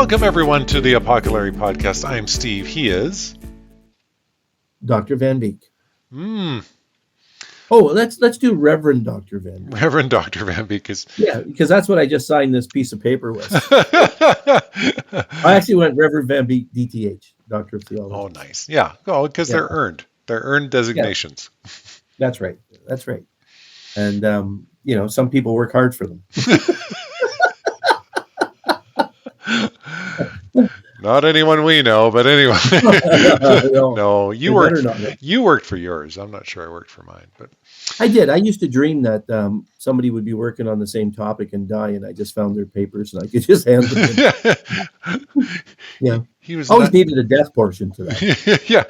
Welcome, everyone, to the Apoco-Larry podcast. I am Steve. He is Dr. Van Beek. Hmm. Oh, let's do Reverend Dr. Van Beek. Reverend Dr. Van Beek. Yeah, because that's what I just signed this piece of paper with. I actually went Reverend Van Beek, DTH, Doctor of Theology. Oh, nice. Yeah. Oh, because they're earned. They're earned designations. Yeah. That's right. That's right. And, some people work hard for them. Not anyone we know, but anyway. No, you worked for yours. I'm not sure I worked for mine, but I did. I used to dream that somebody would be working on the same topic and die, and I just found their papers and I could just hand them in. Yeah. He was always needed a death portion to that. Yeah.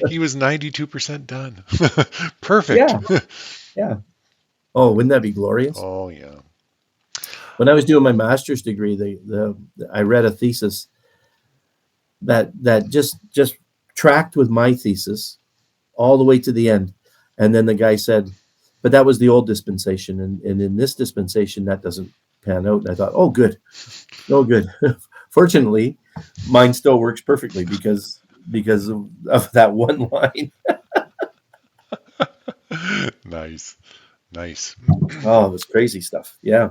He was 92% done. Perfect. Yeah. Oh, wouldn't that be glorious? Oh, yeah. When I was doing my master's degree, I read a thesis that just tracked with my thesis all the way to the end. And then the guy said, but that was the old dispensation. And in this dispensation, that doesn't pan out. And I thought, oh, good. Oh, good. Fortunately, mine still works perfectly because of that one line. Nice. Oh, it was crazy stuff. Yeah.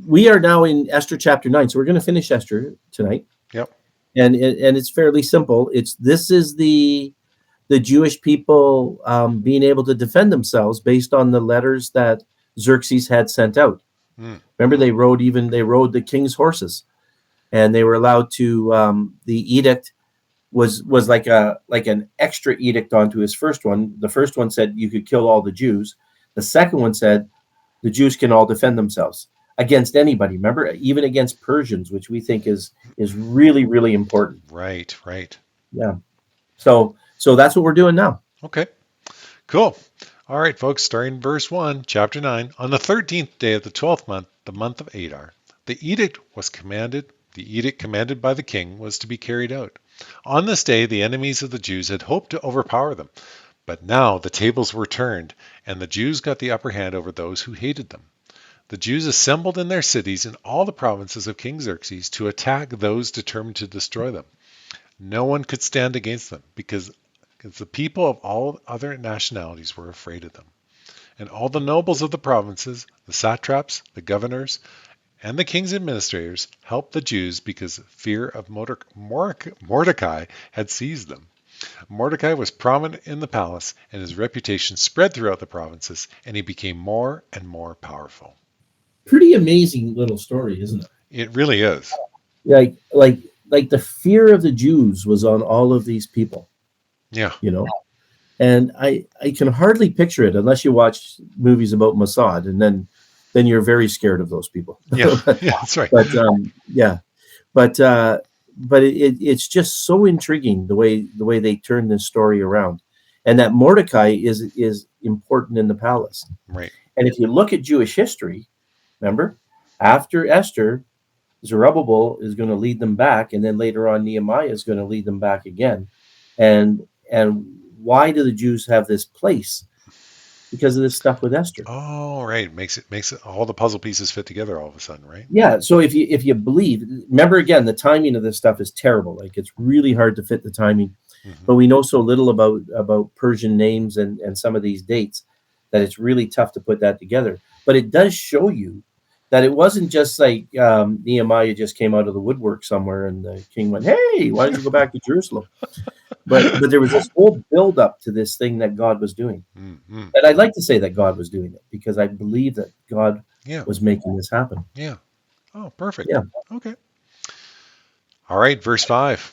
We are now in Esther chapter 9. So we're going to finish Esther tonight. Yep. And it's fairly simple. This is the Jewish people being able to defend themselves based on the letters that Xerxes had sent out. Remember, they rode the king's horses, and they were allowed to. The edict was like an extra edict onto his first one. The first one said you could kill all the Jews. The second one said the Jews can all defend themselves against anybody. Remember, even against Persians, which we think is really, really important. Right. Yeah. So that's what we're doing now. Okay. Cool. All right, folks, starting verse 1, chapter 9. On the 13th day of the 12th month, the month of Adar, the edict commanded by the king was to be carried out. On this day, the enemies of the Jews had hoped to overpower them. But now the tables were turned, and the Jews got the upper hand over those who hated them. The Jews assembled in their cities in all the provinces of King Xerxes to attack those determined to destroy them. No one could stand against them because the people of all other nationalities were afraid of them. And all the nobles of the provinces, the satraps, the governors, and the king's administrators helped the Jews because fear of Mordecai had seized them. Mordecai was prominent in the palace, and his reputation spread throughout the provinces, and he became more and more powerful. Pretty amazing little story, isn't it? It really is. Like the fear of the Jews was on all of these people. Yeah. And I can hardly picture it unless you watch movies about Mossad, and then you're very scared of those people. Yeah, that's right. But it's just so intriguing the way they turn this story around, and that Mordecai is important in the palace. Right. And if you look at Jewish history, remember, after Esther, Zerubbabel is going to lead them back, and then later on Nehemiah is going to lead them back again. And why do the Jews have this place? Because of this stuff with Esther. Oh, right. Makes it all the puzzle pieces fit together all of a sudden, right? Yeah. So if you believe, remember again, the timing of this stuff is terrible. Like, it's really hard to fit the timing. Mm-hmm. But we know so little about Persian names and some of these dates that it's really tough to put that together. But it does show you that it wasn't just like Nehemiah just came out of the woodwork somewhere and the king went, hey, why don't you go back to Jerusalem? But there was this whole build up to this thing that God was doing. Mm-hmm. And I'd like to say that God was doing it because I believe that God was making this happen. Yeah. Oh, perfect. Yeah. Okay. All right, verse 5.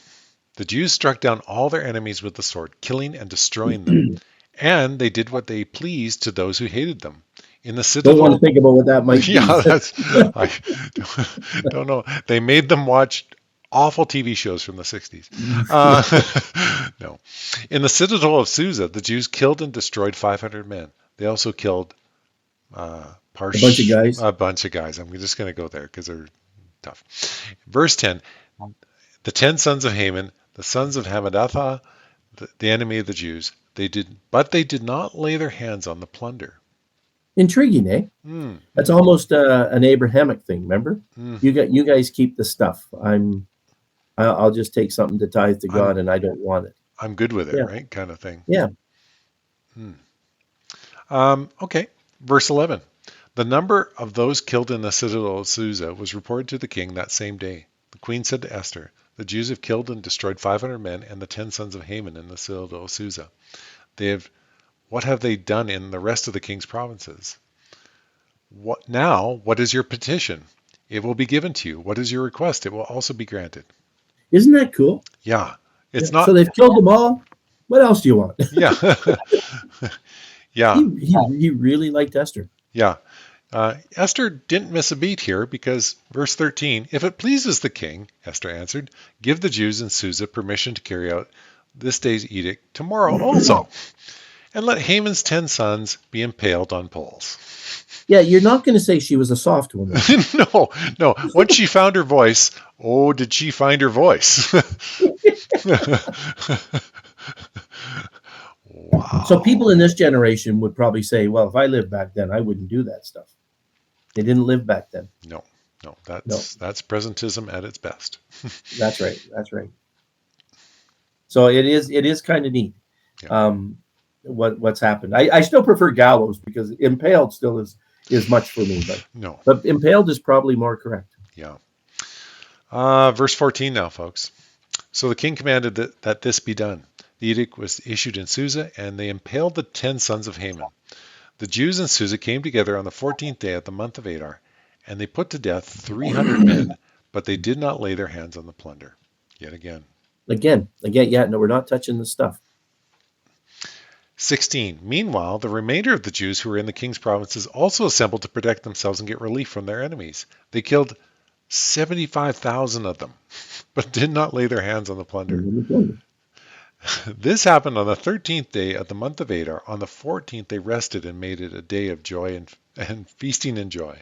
The Jews struck down all their enemies with the sword, killing and destroying them. And they did what they pleased to those who hated them. In the citadel, don't want to think about what that might be. Yeah, I don't know. They made them watch awful TV shows from the 60s. No. In the citadel of Susa, the Jews killed and destroyed 500 men. They also killed a bunch of guys. A bunch of guys. I'm just going to go there because they're tough. Verse 10, the 10 sons of Haman, the sons of Hammedatha, the enemy of the Jews, they did not lay their hands on the plunder. Intriguing, eh? Mm, That's almost an Abrahamic thing. Remember, mm. you guys keep the stuff. I'll just take something to tithe to I'm God, and I don't want it. I'm good with it, Yeah, right? Kind of thing. yeah. Hmm. Okay. Verse 11. The number of those killed in the citadel of Susa was reported to the king that same day. The queen said to Esther, the Jews have killed and destroyed 500 men and the 10 sons of Haman in the citadel of Susa. What have they done in the rest of the king's provinces? What is your petition? It will be given to you. What is your request? It will also be granted. Isn't that cool? Yeah. Yeah. It's So not, they've killed them all. What else do you want? yeah. Yeah. He really liked Esther. Yeah. Esther didn't miss a beat here because verse 13, if it pleases the king, Esther answered, give the Jews in Susa permission to carry out this day's edict tomorrow also, and let Haman's 10 sons be impaled on poles. Yeah, you're not going to say she was a soft woman. No, no. Once she found her voice, oh, did she find her voice? So people Wow. in this generation would probably say, well, if I lived back then, I wouldn't do that stuff. They didn't live back then. No, no. No, That's presentism at its best. that's right. That's right. So it is kind of neat. Yeah. What's happened. I still prefer gallows because impaled still is much for me, No. but impaled is probably more correct. Yeah. Verse 14 now, folks. So the king commanded that this be done. The edict was issued in Susa, and they impaled the 10 sons of Haman. The Jews in Susa came together on the 14th day of the month of Adar, and they put to death 300 men, but they did not lay their hands on the plunder. Yet again. Again, yeah, no, we're not touching the stuff. 16. Meanwhile, the remainder of the Jews who were in the king's provinces also assembled to protect themselves and get relief from their enemies. They killed 75,000 of them, but did not lay their hands on the plunder. This happened on the 13th day of the month of Adar. On the 14th, they rested and made it a day of joy and feasting and joy.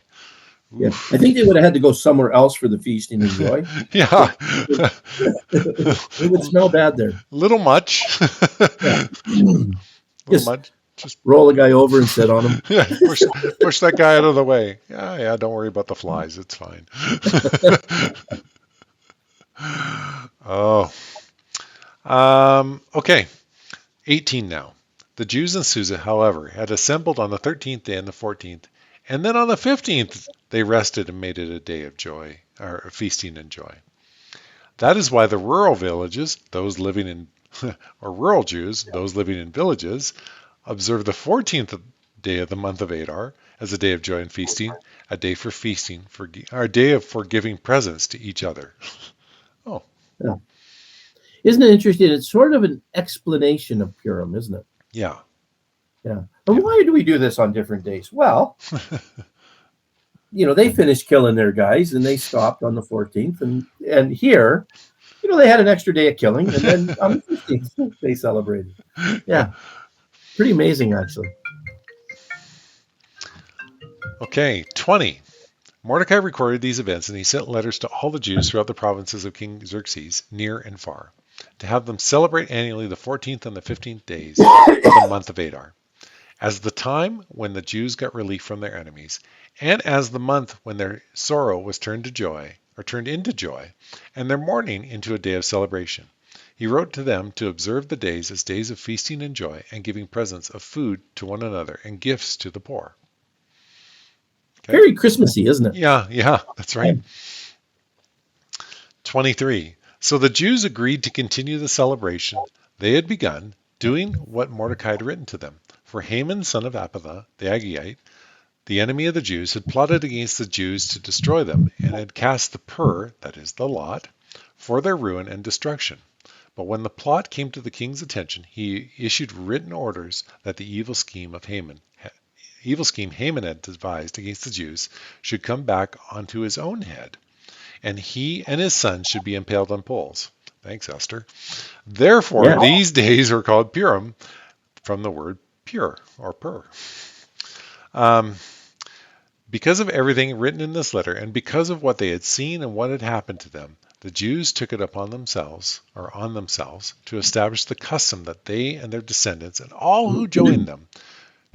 Yeah, I think they would have had to go somewhere else for the feasting and joy. Yeah. It would smell bad there. Little much. Yeah. Little Just much. Just roll a guy over and sit on him. yeah, push that guy out of the way. Yeah, don't worry about the flies. It's fine. Oh. Okay. 18 now. The Jews in Susa, however, had assembled on the 13th day and the 14th, and then on the 15th they rested and made it a day of joy, or feasting and joy. That is why the rural villages, those living in, or rural Jews, those living in villages, observe the 14th day of the month of Adar as a day of joy and feasting, a day for feasting, or a day for giving presents to each other. Oh. Yeah. Isn't it interesting? It's sort of an explanation of Purim, isn't it? Yeah. Yeah. And why do we do this on different days? Well, they finished killing their guys and they stopped on the 14th. And here, they had an extra day of killing. And then on the 15th, they celebrated. Yeah. Pretty amazing, actually. Okay, 20. Mordecai recorded these events, and he sent letters to all the Jews throughout the provinces of King Xerxes, near and far, to have them celebrate annually the 14th and the 15th days of the month of Adar, as the time when the Jews got relief from their enemies, and as the month when their sorrow was turned into joy, and their mourning into a day of celebration. He wrote to them to observe the days as days of feasting and joy, and giving presents of food to one another and gifts to the poor. Okay. Very Christmassy, isn't it? Yeah, that's right. 23. So the Jews agreed to continue the celebration they had begun, doing what Mordecai had written to them. For Haman, son of Apatha, the Agagite, the enemy of the Jews, had plotted against the Jews to destroy them, and had cast the pur, that is, the lot, for their ruin and destruction. But when the plot came to the king's attention, he issued written orders that the evil scheme Haman had devised against the Jews should come back onto his own head, and he and his sons should be impaled on poles. Thanks, Esther. Therefore, these days are called Purim, from the word pure, or pur. Because of everything written in this letter, and because of what they had seen and what had happened to them, the Jews took it on themselves to establish the custom that they and their descendants and all who joined them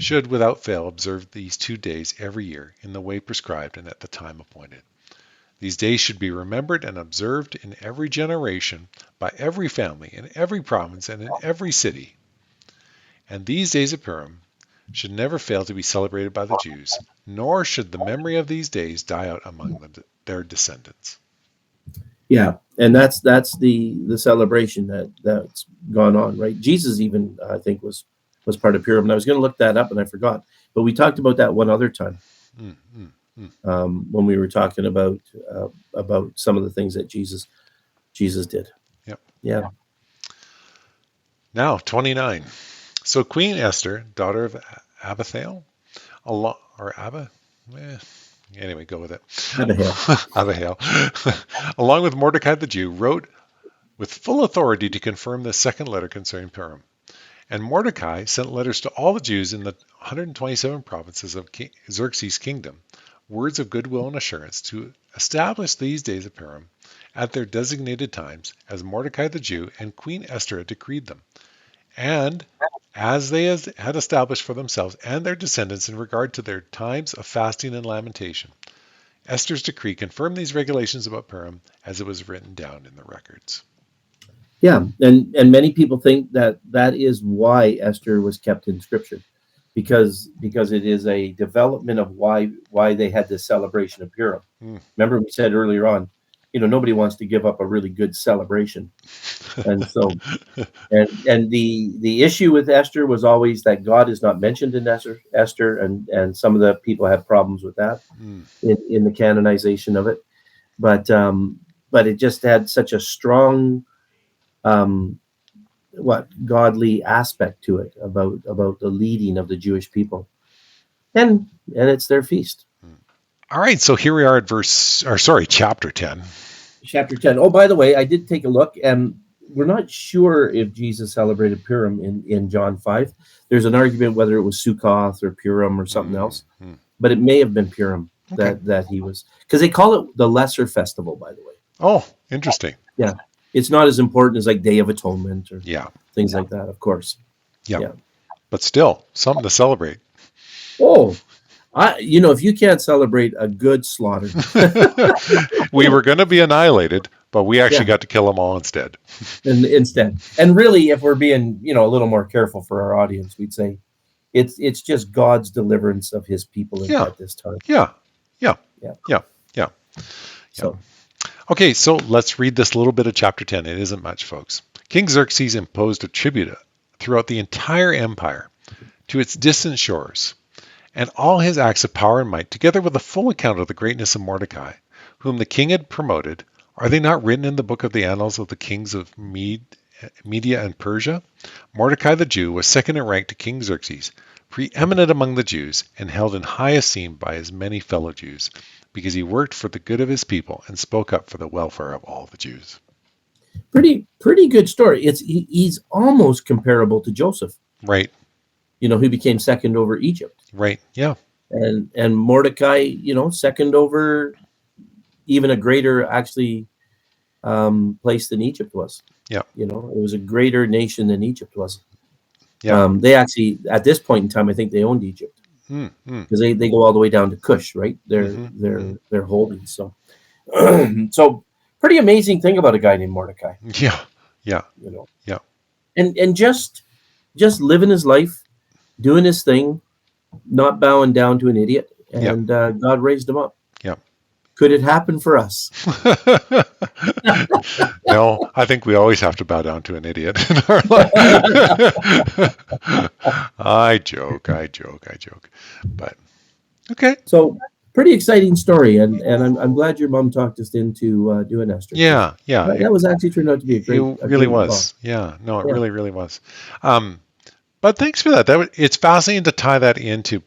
should without fail observe these 2 days every year in the way prescribed and at the time appointed. These days should be remembered and observed in every generation by every family in every province and in every city. And these days of Purim should never fail to be celebrated by the Jews, nor should the memory of these days die out among their descendants. Yeah, and that's the celebration that's gone on, right? Jesus even, I think, was part of Purim. And I was going to look that up and I forgot, but we talked about that one other time when we were talking about some of the things that Jesus did. Yep. Yeah. Now 29. So Queen Esther, daughter of Abihail, anyway, go with it. Abihail, along with Mordecai the Jew, wrote with full authority to confirm the second letter concerning Purim. And Mordecai sent letters to all the Jews in the 127 provinces of Xerxes' kingdom, words of goodwill and assurance to establish these days of Purim at their designated times, as Mordecai the Jew and Queen Esther had decreed them, and as they had established for themselves and their descendants in regard to their times of fasting and lamentation. Esther's decree confirmed these regulations about Purim as it was written down in the records. Yeah, and many people think that is why Esther was kept in Scripture, because it is a development of why they had this celebration of Purim. Remember we said earlier on, nobody wants to give up a really good celebration, and so and the issue with Esther was always that God is not mentioned in Esther, and some of the people had problems with that in the canonization of it, but it just had such a strong godly aspect to it about the leading of the Jewish people, and it's their feast. All right, so here we are at chapter 10. Chapter 10. Oh, by the way, I did take a look, and we're not sure if Jesus celebrated Purim in John 5. There's an argument whether it was Sukkoth or Purim or something else, but it may have been Purim that he was, because they call it the Lesser Festival, by the way. Oh, interesting. Yeah. It's not as important as like Day of Atonement or things like that, of course. Yeah. But still, something to celebrate. Oh, if you can't celebrate a good slaughter. We were going to be annihilated, but we actually got to kill them all instead. And really, if we're being, a little more careful for our audience, we'd say it's just God's deliverance of his people at this time. Yeah. So. Okay, so let's read this little bit of chapter 10. It isn't much, folks. King Xerxes imposed a tribute throughout the entire empire to its distant shores, and all his acts of power and might, together with a full account of the greatness of Mordecai, whom the king had promoted, are they not written in the book of the annals of the kings of Media and Persia? Mordecai the Jew was second in rank to King Xerxes, preeminent among the Jews, and held in high esteem by his many fellow Jews, because he worked for the good of his people and spoke up for the welfare of all the Jews. Pretty good story. He's almost comparable to Joseph. Right. Who became second over Egypt. Right. Yeah. And Mordecai, second over even a greater actually place than Egypt was. Yeah. It was a greater nation than Egypt was. Yeah. They actually, at this point in time, I think they owned Egypt. Because they go all the way down to Cush, right? They're holding. So so pretty amazing thing about a guy named Mordecai. Yeah. And just living his life, doing his thing, not bowing down to an idiot, and God raised him up. Yeah. Could it happen for us? No, I think we always have to bow down to an idiot in our life. I joke. But okay. So pretty exciting story, and I'm glad your mom talked us into doing Esther. Yeah. That was actually turned out to be a great. It really was. Yeah. No, it really was. But thanks for that. It's fascinating to tie that into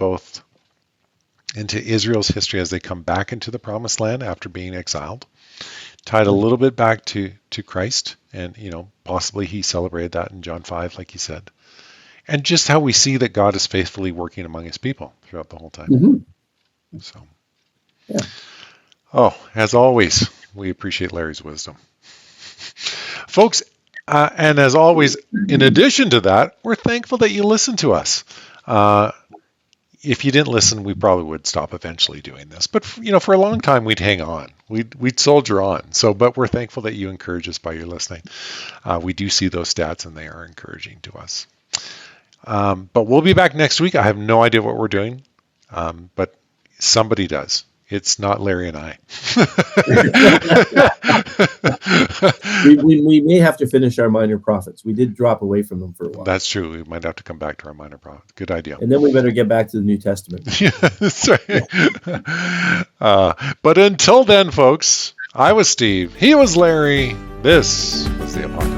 Israel's history as they come back into the promised land after being exiled. Tied a little bit back to Christ, and possibly he celebrated that in John 5, like you said, and just how we see that God is faithfully working among his people throughout the whole time. So, as always, we appreciate Larry's wisdom, folks, and as always, in addition to that, we're thankful that you listen to us. if you didn't listen, we probably would stop eventually doing this. But for a long time, we'd hang on. We'd soldier on. But we're thankful that you encourage us by your listening. We do see those stats, and they are encouraging to us. But we'll be back next week. I have no idea what we're doing, but somebody does. It's not Larry and I. we may have to finish our minor prophets. We did drop away from them for a while. That's true. We might have to come back to our minor prophets. Good idea. And then we better get back to the New Testament. Yeah, that's right. But until then, folks, I was Steve. He was Larry. This was the Apoco.